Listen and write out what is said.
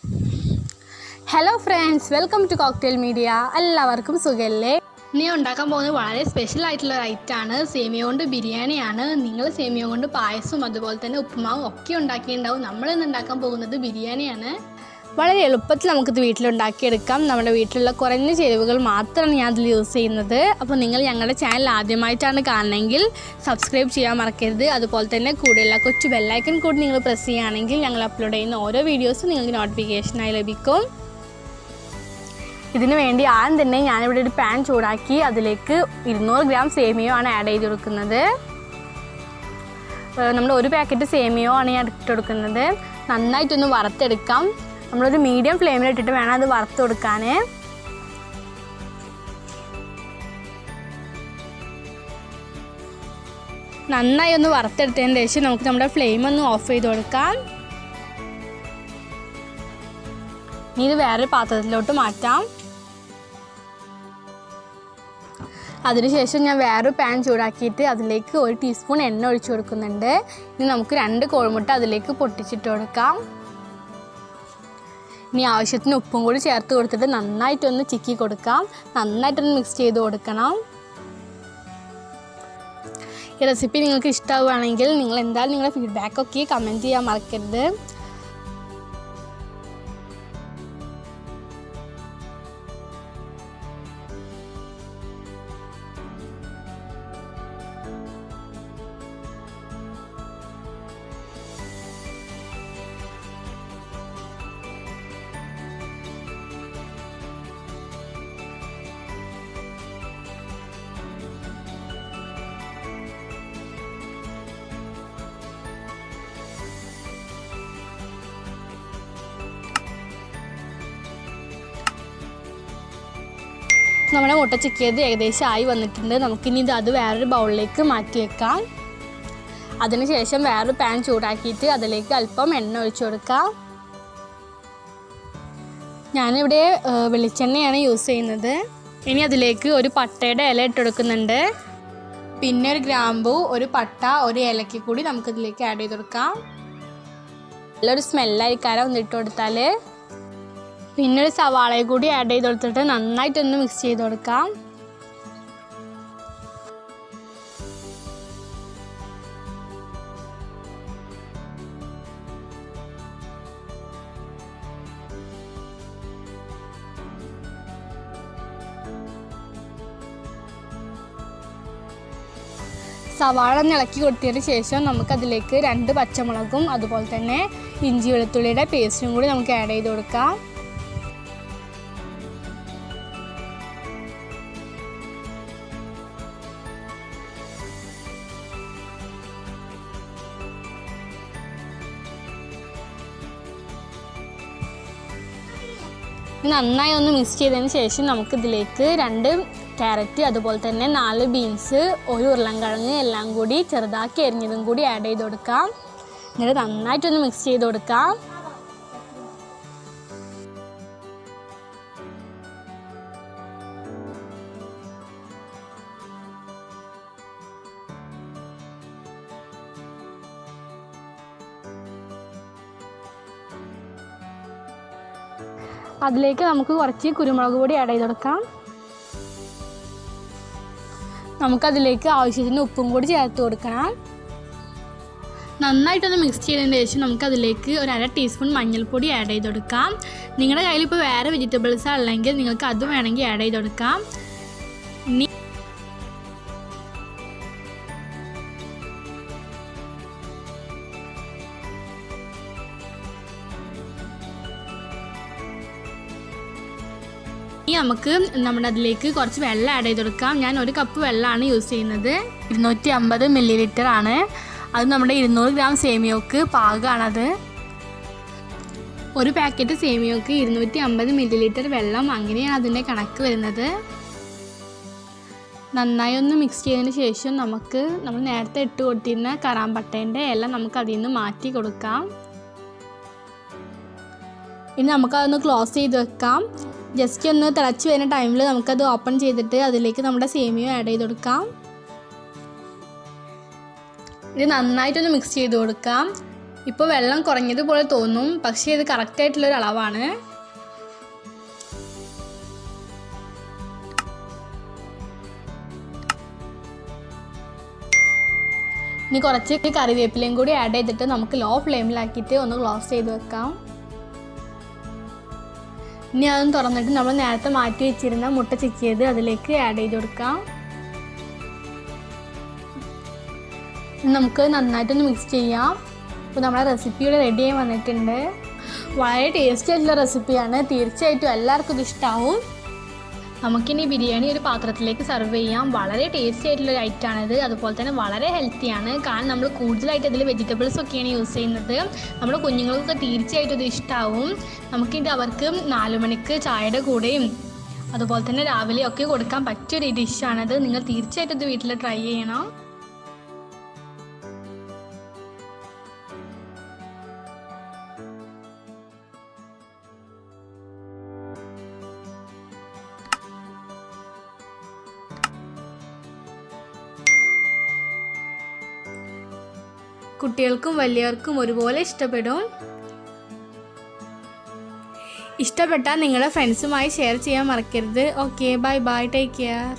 Hello friends, welcome to cocktail media. എല്ലാവർക്കും സുഖമല്ലേ? ഇനി ഉണ്ടാക്കാൻ പോകുന്നത് വളരെ സ്പെഷ്യൽ ആയിട്ടുള്ള ഒരു ഐറ്റമാണ്. സേമിയ കൊണ്ട് ബിരിയാണിയാണ്. നിങ്ങൾ സേമിയ കൊണ്ട് പായസവും അതുപോലെ തന്നെ ഉപ്പുമാവും ഒക്കെ ഉണ്ടാക്കിയിട്ടുണ്ടാവും. നമ്മളിന്ന് ഉണ്ടാക്കാൻ പോകുന്നത് ബിരിയാണിയാണ്. വളരെ എളുപ്പത്തിൽ നമുക്കിത് വീട്ടിലുണ്ടാക്കിയെടുക്കാം. നമ്മുടെ വീട്ടിലുള്ള കുറഞ്ഞ ചേരുവകൾ മാത്രമാണ് ഞാൻ അതിൽ യൂസ് ചെയ്യുന്നത്. അപ്പോൾ നിങ്ങൾ ഞങ്ങളുടെ ചാനൽ ആദ്യമായിട്ടാണ് കാണണമെങ്കിൽ സബ്സ്ക്രൈബ് ചെയ്യാൻ മറക്കരുത്. അതുപോലെ തന്നെ കൂടെയുള്ള കൊച്ചു ബെല്ലൈക്കൺ കൂടി നിങ്ങൾ പ്രസ് ചെയ്യുകയാണെങ്കിൽ ഞങ്ങൾ അപ്ലോഡ് ചെയ്യുന്ന ഓരോ വീഡിയോസും നിങ്ങൾക്ക് നോട്ടിഫിക്കേഷനായി ലഭിക്കും. ഇതിനു വേണ്ടി ആദ്യം തന്നെ ഞാനിവിടെ ഒരു പാൻ ചൂടാക്കി അതിലേക്ക് 200 ഗ്രാം സേമിയോ ആണ് ആഡ് ചെയ്ത് കൊടുക്കുന്നത്. നമ്മുടെ ഒരു പാക്കറ്റ് സേമിയോ ആണ് ഞാൻ ഇട്ട് കൊടുക്കുന്നത്. നന്നായിട്ടൊന്ന് വറുത്തെടുക്കാം. നമ്മളൊരു മീഡിയം ഫ്ലെയിമിലിട്ടിട്ട് വേണം അത് വറുത്ത് കൊടുക്കാൻ. നന്നായി ഒന്ന് വറുത്തെടുത്തതിന് ശേഷം നമുക്ക് നമ്മുടെ ഫ്ലെയിം ഒന്ന് ഓഫ് ചെയ്ത് കൊടുക്കാം. ഇനി ഇത് വേറൊരു പാത്രത്തിലോട്ട് മാറ്റാം. അതിനുശേഷം ഞാൻ വേറൊരു പാൻ ചൂടാക്കിയിട്ട് അതിലേക്ക് 1 ടീസ്പൂൺ എണ്ണ ഒഴിച്ചു കൊടുക്കുന്നുണ്ട്. ഇനി നമുക്ക് 2 കോഴിമുട്ട അതിലേക്ക് പൊട്ടിച്ചിട്ട് കൊടുക്കാം. ഇനി ആവശ്യത്തിന് ഉപ്പും കൂടി ചേർത്ത് കൊടുത്തിട്ട് നന്നായിട്ടൊന്ന് ചിക്കി കൊടുക്കാം. നന്നായിട്ടൊന്ന് മിക്സ് ചെയ്ത് കൊടുക്കണം. ഈ റെസിപ്പി നിങ്ങൾക്ക് ഇഷ്ടമാവുകയാണെങ്കിൽ നിങ്ങൾ എന്തായാലും നിങ്ങളുടെ ഫീഡ്ബാക്കൊക്കെ കമൻറ്റ് ചെയ്യാൻ മറക്കരുത്. നമ്മുടെ മുട്ട ചിക്കിയത് ഏകദേശം ആയി വന്നിട്ടുണ്ട്. നമുക്കിനി അത് വേറൊരു ബൗളിലേക്ക് മാറ്റി വെക്കാം. അതിനുശേഷം വേറൊരു പാൻ ചൂടാക്കിയിട്ട് അതിലേക്ക് അല്പം എണ്ണ ഒഴിച്ചു കൊടുക്കാം. ഞാനിവിടെ വെളിച്ചെണ്ണയാണ് യൂസ് ചെയ്യുന്നത്. ഇനി അതിലേക്ക് ഒരു പട്ടയുടെ ഇല ഇട്ട് കൊടുക്കുന്നുണ്ട്. പിന്നെ ഒരു ഗ്രാമ്പൂ, ഒരു പട്ട, ഒരു ഏലക്ക കൂടി നമുക്കിതിലേക്ക് ആഡ് ചെയ്ത് കൊടുക്കാം. നല്ലൊരു സ്മെല്ലായിരിക്കാരം ഒന്ന് ഇട്ട് കൊടുത്താൽ. പിന്നെ ഒരു സവാളയും കൂടി ആഡ് ചെയ്ത് കൊടുത്തിട്ട് നന്നായിട്ടൊന്ന് മിക്സ് ചെയ്ത് കൊടുക്കാം. സവാള ഇളക്കി കൊടുത്തതിന് ശേഷം നമുക്കതിലേക്ക് 2 പച്ചമുളകും അതുപോലെ തന്നെ ഇഞ്ചി വെളുത്തുള്ളിയുടെ പേസ്റ്റും കൂടി നമുക്ക് ആഡ് ചെയ്ത് കൊടുക്കാം. നന്നായി ഒന്ന് മിക്സ് ചെയ്തതിന് ശേഷം നമുക്കിതിലേക്ക് 2 ക്യാരറ്റ് അതുപോലെ തന്നെ 4 ബീൻസ്, 1 ഉരുളൻകിഴങ്ങ് എല്ലാം കൂടി ചെറുതാക്കി അരിഞ്ഞതും കൂടി ആഡ് ചെയ്ത് കൊടുക്കാം. എന്നിട്ട് നന്നായിട്ടൊന്ന് മിക്സ് ചെയ്ത് കൊടുക്കാം. അതിലേക്ക് നമുക്ക് കുറച്ച് കുരുമുളക് പൊടി ആഡ് ചെയ്ത് കൊടുക്കാം. നമുക്കതിലേക്ക് ആവശ്യത്തിന് ഉപ്പും കൂടി ചേർത്ത് കൊടുക്കണം. നന്നായിട്ടൊന്ന് മിക്സ് ചെയ്തതിന് ശേഷം നമുക്കതിലേക്ക് ഒരു 1/2 ടീസ്പൂൺ മഞ്ഞൾപ്പൊടി ആഡ് ചെയ്ത് കൊടുക്കാം. നിങ്ങളുടെ കയ്യിൽ ഇപ്പോൾ വേറെ വെജിറ്റബിൾസ് അല്ലെങ്കിൽ നിങ്ങൾക്ക് അത് വേണമെങ്കിൽ ആഡ് ചെയ്ത് കൊടുക്കാം. ഇനി നമുക്ക് നമ്മുടെ അതിലേക്ക് കുറച്ച് വെള്ളം ആഡ് ചെയ്ത് കൊടുക്കാം. ഞാൻ 1 കപ്പ് വെള്ളമാണ് യൂസ് ചെയ്യുന്നത്. 250 ml ആണ്. അത് നമ്മുടെ 200 ഗ്രാം സേമിയോക്ക് പാകമാണത്. ഒരു പാക്കറ്റ് സേമിയോക്ക് 250 ml വെള്ളം, അങ്ങനെയാണ് അതിൻ്റെ കണക്ക് വരുന്നത്. നന്നായി ഒന്ന് മിക്സ് ചെയ്തതിന് ശേഷം നമ്മൾ നേരത്തെ ഇട്ട് കൊടുത്തിരുന്ന കറാമ്പട്ടേൻ്റെ ഇല നമുക്ക് അതിൽ നിന്ന് മാറ്റി കൊടുക്കാം. ഇനി നമുക്കതൊന്ന് ക്ലോസ് ചെയ്ത് വെക്കാം. ജസ്റ്റ് ഒന്ന് തിളച്ച് വരുന്ന ടൈമിൽ നമുക്കത് ഓപ്പൺ ചെയ്തിട്ട് അതിലേക്ക് നമ്മുടെ സേമിയ ആഡ് ചെയ്ത് കൊടുക്കാം. ഇത് നന്നായിട്ടൊന്ന് മിക്സ് ചെയ്ത് കൊടുക്കാം. ഇപ്പോൾ വെള്ളം കുറഞ്ഞതുപോലെ തോന്നും, പക്ഷേ ഇത് കറക്റ്റായിട്ടുള്ളൊരു അളവാണ്. ഇനി കുറച്ച് കറിവേപ്പിലയും കൂടി ആഡ് ചെയ്തിട്ട് നമുക്ക് ലോ ഫ്ലെയിമിലാക്കിയിട്ട് ഒന്ന് ക്ലോസ് ചെയ്ത് വെക്കാം. ഇനി അതൊന്ന് തുറന്നിട്ട് നമ്മൾ നേരത്തെ മാറ്റി വെച്ചിരുന്ന മുട്ട ചിക്കിയത് അതിലേക്ക് ആഡ് ചെയ്ത് കൊടുക്കാം. നമുക്ക് നന്നായിട്ടൊന്ന് മിക്സ് ചെയ്യാം. അപ്പോൾ നമ്മുടെ റെസിപ്പിയുടെ റെഡി ആയി വന്നിട്ടുണ്ട്. വളരെ ടേസ്റ്റി ആയിട്ടുള്ള റെസിപ്പിയാണ്, തീർച്ചയായിട്ടും എല്ലാവർക്കും ഇത് ഇഷ്ടമാവും. നമുക്കിനി ബിരിയാണി ഒരു പാത്രത്തിലേക്ക് സെർവ് ചെയ്യാം. വളരെ ടേസ്റ്റി ആയിട്ടുള്ളൊരു ഐറ്റമാണിത്, അതുപോലെ തന്നെ വളരെ ഹെൽത്തിയാണ്. കാരണം നമ്മൾ കൂടുതലായിട്ട് ഇതിൽ വെജിറ്റബിൾസ് ഒക്കെയാണ് യൂസ് ചെയ്യുന്നത്. നമ്മുടെ കുഞ്ഞുങ്ങൾക്കൊക്കെ തീർച്ചയായിട്ടും ഇത് ഇഷ്ടമാവും. നമുക്കിത് അവർക്ക് 4 മണിക്ക് ചായയുടെ കൂടെയും അതുപോലെ തന്നെ രാവിലെയൊക്കെ കൊടുക്കാൻ പറ്റിയൊരു ഡിഷാണിത്. നിങ്ങൾ തീർച്ചയായിട്ടും ഇത് വീട്ടിൽ ട്രൈ ചെയ്യണം. കുട്ടികൾക്കും വലിയവർക്കും ഒരുപോലെ ഇഷ്ടപ്പെടും. ഇഷ്ടപ്പെട്ടാൽ നിങ്ങളുടെ ഫ്രണ്ട്സുമായി ഷെയർ ചെയ്യാൻ മറക്കരുത്. Okay, bye bye, take care.